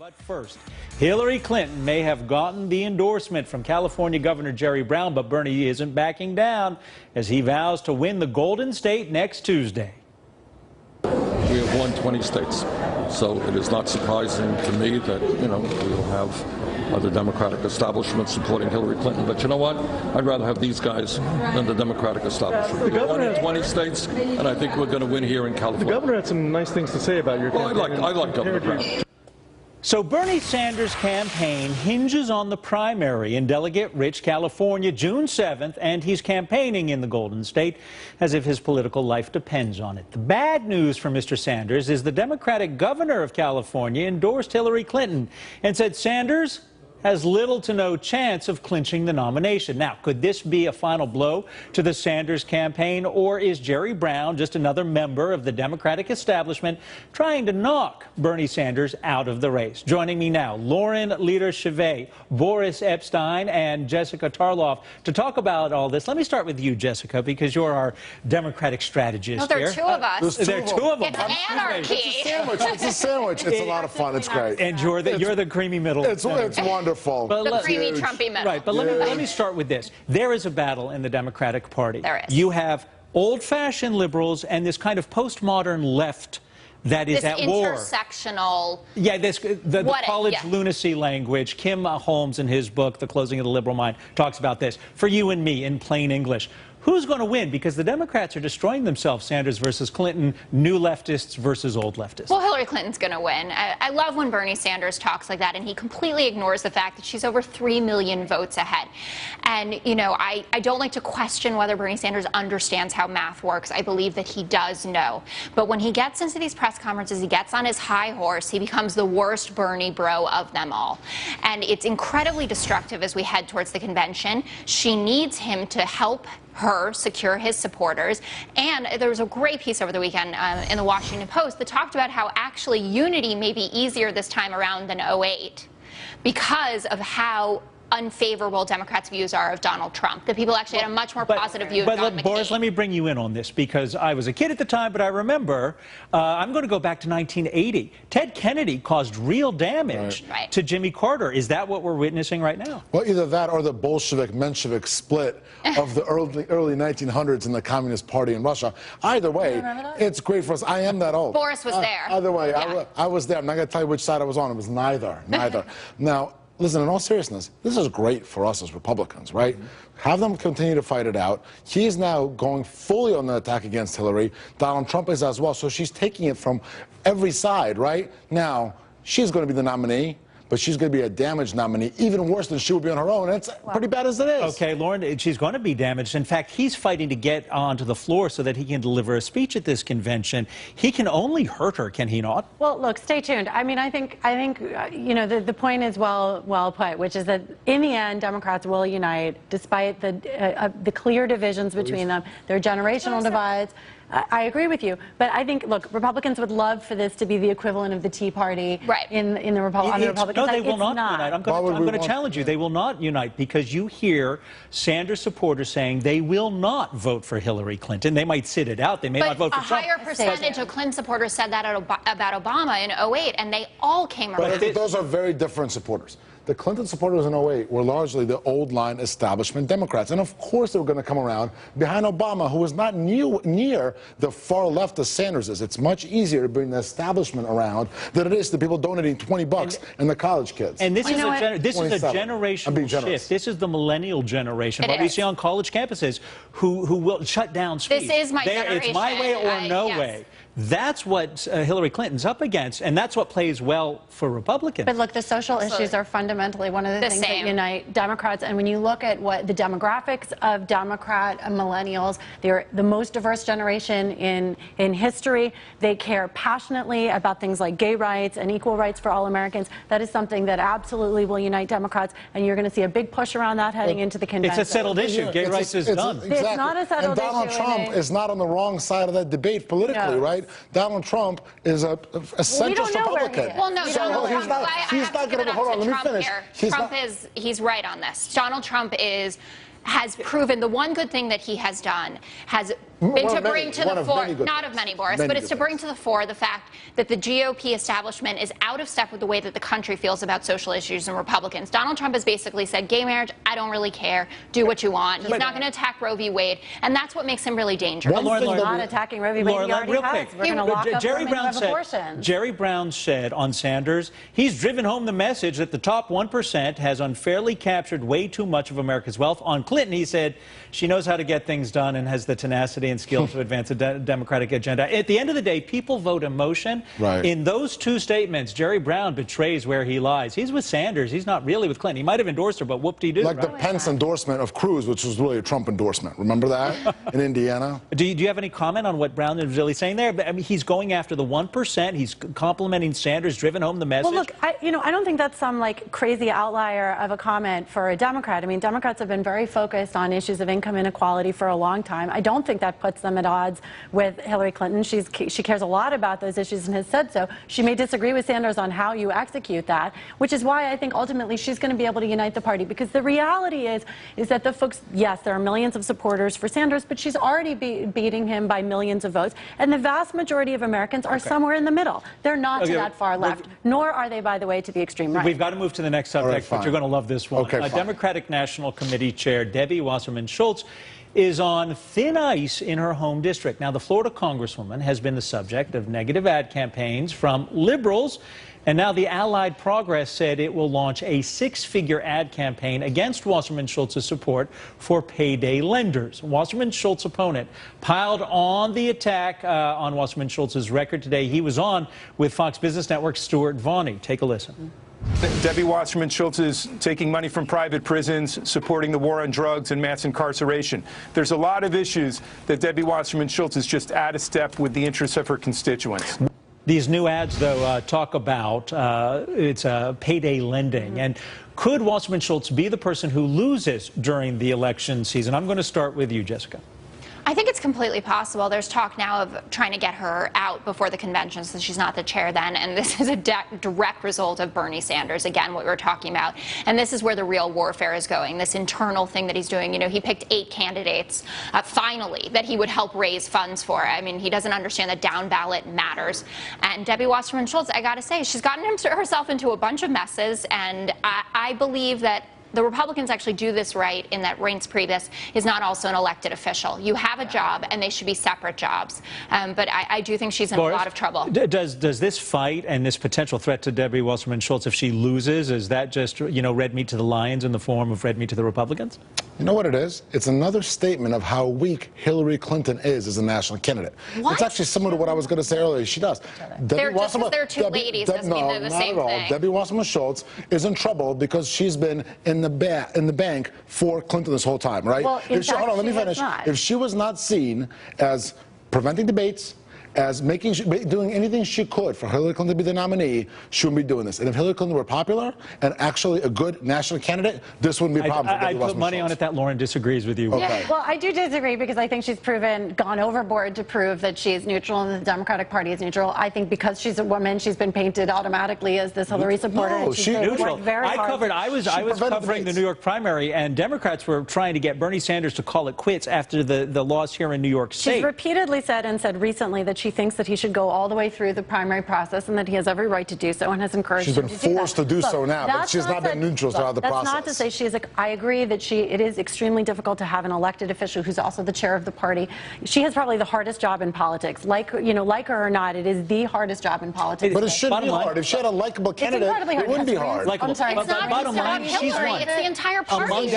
But first, Hillary Clinton may have gotten the endorsement from California Governor Jerry Brown, but Bernie isn't backing down as he vows to win the Golden State next Tuesday. We have won 20 states, so it is not surprising to me that, we will have the Democratic establishment supporting Hillary Clinton. But you know what? I'd rather have these guys than the Democratic establishment. We've won in 20 states, and I think we're going to win here in California. The governor had some nice things to say about your campaign. Well, I like Governor Brown. So Bernie Sanders' campaign hinges on the primary in delegate-rich California, June 7th, and he's campaigning in the Golden State as if his political life depends on it. The bad news for Mr. Sanders is the Democratic governor of California endorsed Hillary Clinton and said Sanders has little to no chance of clinching the nomination. Now, could this be a final blow to the Sanders campaign, or is Jerry Brown just another member of the Democratic establishment trying to knock Bernie Sanders out of the race? Joining me now, Lauren Leader-Chivee, Boris Epstein, and Jessica Tarloff to talk about all this. Let me start with you, Jessica, because you're our Democratic strategist. No, there are two of us. There are two of them. It's anarchy. It's a sandwich. It's a lot of fun. It's great. And you're the creamy middle. It's wonderful. The creamy, Trumpy middle. Right, but let me start with this. There is a battle in the Democratic Party. There is. You have old-fashioned liberals and this kind of postmodern left that is at war. This intersectional. Yeah, the college lunacy language. Kim Holmes, in his book, The Closing of the Liberal Mind, talks about this. For you and me, in plain English. Who's going to win? Because the Democrats are destroying themselves, Sanders versus Clinton, new leftists versus old leftists. Well, Hillary Clinton's going to win. I love when Bernie Sanders talks like that, and he completely ignores the fact that she's over 3 million votes ahead. And, I don't like to question whether Bernie Sanders understands how math works. I believe that he does know. But when he gets into these press conferences, he gets on his high horse, he becomes the worst Bernie bro of them all. And it's incredibly destructive as we head towards the convention. She needs him to help her secure his supporters. And there was a great piece over the weekend in the Washington Post that talked about how actually unity may be easier this time around than '08 because of how unfavorable Democrats' views are of Donald Trump. That people actually had a much more positive view of John McCain. Boris, let me bring you in on this because I was a kid at the time, but I remember, I'm going to go back to 1980. Ted Kennedy caused real damage to Jimmy Carter. Is that what we're witnessing right now? Well, either that or the Bolshevik-Menshevik split of the early 1900s in the Communist Party in Russia. Either way, it's great for us. I am that old. Boris was there. Either way, I was there. I'm not going to tell you which side I was on. It was neither. Now, listen, in all seriousness, this is great for us as Republicans, right? Have them continue to fight it out. He's now going fully on the attack against Hillary. Donald Trump is as well. So she's taking it from every side, right? Now, she's going to be the nominee, but she's going to be a damaged nominee, even worse than she would be on her own. And it's pretty bad as it is. Okay, Lauren, she's going to be damaged. In fact, he's fighting to get onto the floor so that he can deliver a speech at this convention. He can only hurt her, can he not? Well, look, stay tuned. I mean, I think the point is well put, which is that in the end, Democrats will unite despite the clear divisions between them. There are generational divides. I agree with you, but I think, look, Republicans would love for this to be the equivalent of the Tea Party on the Republican side. No, they will not unite. I'm going to challenge you. They will not unite because you hear Sanders supporters saying they will not vote for Hillary Clinton. They might sit it out. They may not vote for Trump. A higher percentage of Clinton supporters said that about Obama in '08, and they all came around. But those are very different supporters. The Clinton supporters in '08 were largely the old-line establishment Democrats. And, of course, they were going to come around behind Obama, who was not near the far left as Sanders is. It's much easier to bring the establishment around than it is to people donating $20 and the college kids. And this is a generational shift. This is the millennial generation. What we see on college campuses who will shut down speech. This is my generation. It's my way or no way. That's what Hillary Clinton's up against, and that's what plays well for Republicans. But look, the social issues are fundamentally one of the things that unite Democrats. And when you look at what the demographics of Democrat millennials, they're the most diverse generation in history. They care passionately about things like gay rights and equal rights for all Americans. That is something that absolutely will unite Democrats, and you're going to see a big push around that heading into the convention. It's a settled issue. Gay rights is done. Exactly. It's not a settled issue. And Donald Trump is not on the wrong side of that debate politically, right? Donald Trump is a centrist Republican. Well, no, Donald Trump. He's not going to. Hold on, let me finish. He's right on this. Donald Trump has proven the one good thing that he has done has to bring to the fore, not of many, Boris, but it's to bring to the fore the fact that the GOP establishment is out of step with the way that the country feels about social issues and Republicans. Donald Trump has basically said, gay marriage, I don't really care. Do what you want. He's not going to attack Roe v. Wade, and that's what makes him really dangerous. He's not attacking Roe v. Wade. He already has. We're going to lock up women who have abortions. Jerry Brown said on Sanders, he's driven home the message that the top 1% has unfairly captured way too much of America's wealth. On Clinton, he said she knows how to get things done and has the tenacity and skill to advance the Democratic agenda. At the end of the day, people vote emotion. Right. In those two statements, Jerry Brown betrays where he lies. He's with Sanders. He's not really with Clinton. He might have endorsed her, but whoop-de-doo. Like the Pence endorsement of Cruz, which was really a Trump endorsement. Remember that in Indiana? Do you have any comment on what Brown is really saying there? I mean, he's going after the 1%. He's complimenting Sanders, driven home the message. Well, look, I don't think that's some like crazy outlier of a comment for a Democrat. I mean, Democrats have been very focused on issues of income inequality for a long time. I don't think that puts them at odds with Hillary Clinton. She cares a lot about those issues and has said so. She may disagree with Sanders on how you execute that, which is why I think ultimately she's going to be able to unite the party, because the reality is that the folks, yes, there are millions of supporters for Sanders, but she's already beating him by millions of votes, and the vast majority of Americans are somewhere in the middle. They're not to that far left, nor are they, by the way, to the extreme right. We've got to move to the next subject, but you're going to love this one. Okay, Democratic National Committee Chair Debbie Wasserman Schultz is on thin ice in her home district. Now, the Florida Congresswoman has been the subject of negative ad campaigns from liberals, and now the Allied Progress said it will launch a six-figure ad campaign against Wasserman Schultz's support for payday lenders. Wasserman Schultz's opponent piled on the attack on Wasserman Schultz's record today. He was on with Fox Business Network's Stuart Vaughney. Take a listen. Debbie Wasserman Schultz is taking money from private prisons, supporting the war on drugs and mass incarceration. There's a lot of issues that Debbie Wasserman Schultz is just out of step with the interests of her constituents. These new ads, though, talk about it's payday lending. And could Wasserman Schultz be the person who loses during the election season? I'm going to start with you, Jessica. I think it's completely possible. There's talk now of trying to get her out before the convention so she's not the chair then, and this is a direct result of Bernie Sanders, again, what we were talking about. And this is where the real warfare is going, this internal thing that he's doing. You know, he picked 8 candidates, finally, that he would help raise funds for. I mean, he doesn't understand that down ballot matters. And Debbie Wasserman Schultz, I got to say, she's gotten herself into a bunch of messes, and I believe that the Republicans actually do this right in that Reince Priebus is not also an elected official. You have a job, and they should be separate jobs. But I do think she's in Boris, a lot of trouble. Does this fight and this potential threat to Debbie Wasserman Schultz, if she loses, is that just, you know, red meat to the lions in the form of red meat to the Republicans? You know what it is? It's another statement of how weak Hillary Clinton is as a national candidate. What? It's actually similar to what I was going to say earlier. She does. They're just because they're two ladies doesn't mean they're the same thing. Debbie Wasserman Schultz is in trouble because she's been in the bank for Clinton this whole time, right? Well, Hold on, let me finish. If she was not seen as preventing debates, as doing anything she could for Hillary Clinton to be the nominee, she wouldn't be doing this. And if Hillary Clinton were popular and actually a good national candidate, this wouldn't be a problem for Debbie Wasserman Schultz. I'd put money on it that Lauren disagrees with you. Okay. Well, I do disagree because I think she's gone overboard to prove that she is neutral and the Democratic Party is neutral. I think because she's a woman, she's been painted automatically as this Hillary supporter. No, she's neutral. I was covering the New York primary, and Democrats were trying to get Bernie Sanders to call it quits after the loss here in New York State. She's repeatedly said recently that she thinks that he should go all the way through the primary process and that he has every right to do so and has encouraged him to do that. She's been forced to do so now, but she's not been neutral throughout the process. That's not to say she is. I agree that it is extremely difficult to have an elected official who's also the chair of the party. She has probably the hardest job in politics. Like her or not, it is the hardest job in politics. But it shouldn't be hard. If she had a likable candidate, it wouldn't be hard. I'm sorry. It's not bottom line, she's Hillary. It's the entire party.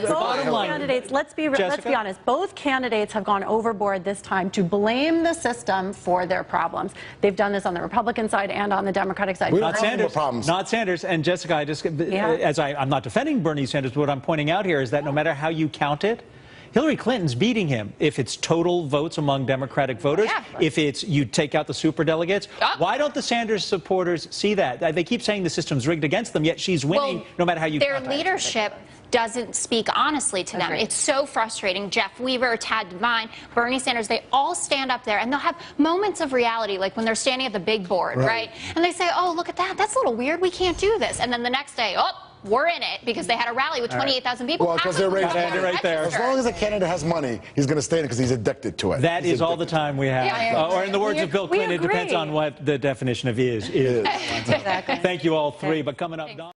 Both candidates, let's be honest, both candidates have gone overboard this time to blame the system for their problems. They've done this on the Republican side and on the Democratic side. Not Sanders. Not Sanders. And Jessica, I'm not defending Bernie Sanders, but what I'm pointing out here is that no matter how you count it, Hillary Clinton's beating him. If it's total votes among Democratic voters, if it's you take out the superdelegates, why don't the Sanders supporters see that? They keep saying the system's rigged against them, yet she's winning no matter how you count it. Their leadership doesn't speak honestly to them. It's so frustrating. Jeff Weaver, Tad Devine, Bernie Sanders, they all stand up there and they'll have moments of reality, like when they're standing at the big board, right? And they say, oh, look at that. That's a little weird. We can't do this. And then the next day, oh, were in it because they had a rally with 28,000 people. Well, because they're right there. As long as a candidate has money, he's going to stay in it because he's addicted to it. That is all the time we have. Yeah, or in the words of Bill Clinton, it depends on what the definition of is. Exactly. Thank you all three. But coming up, Don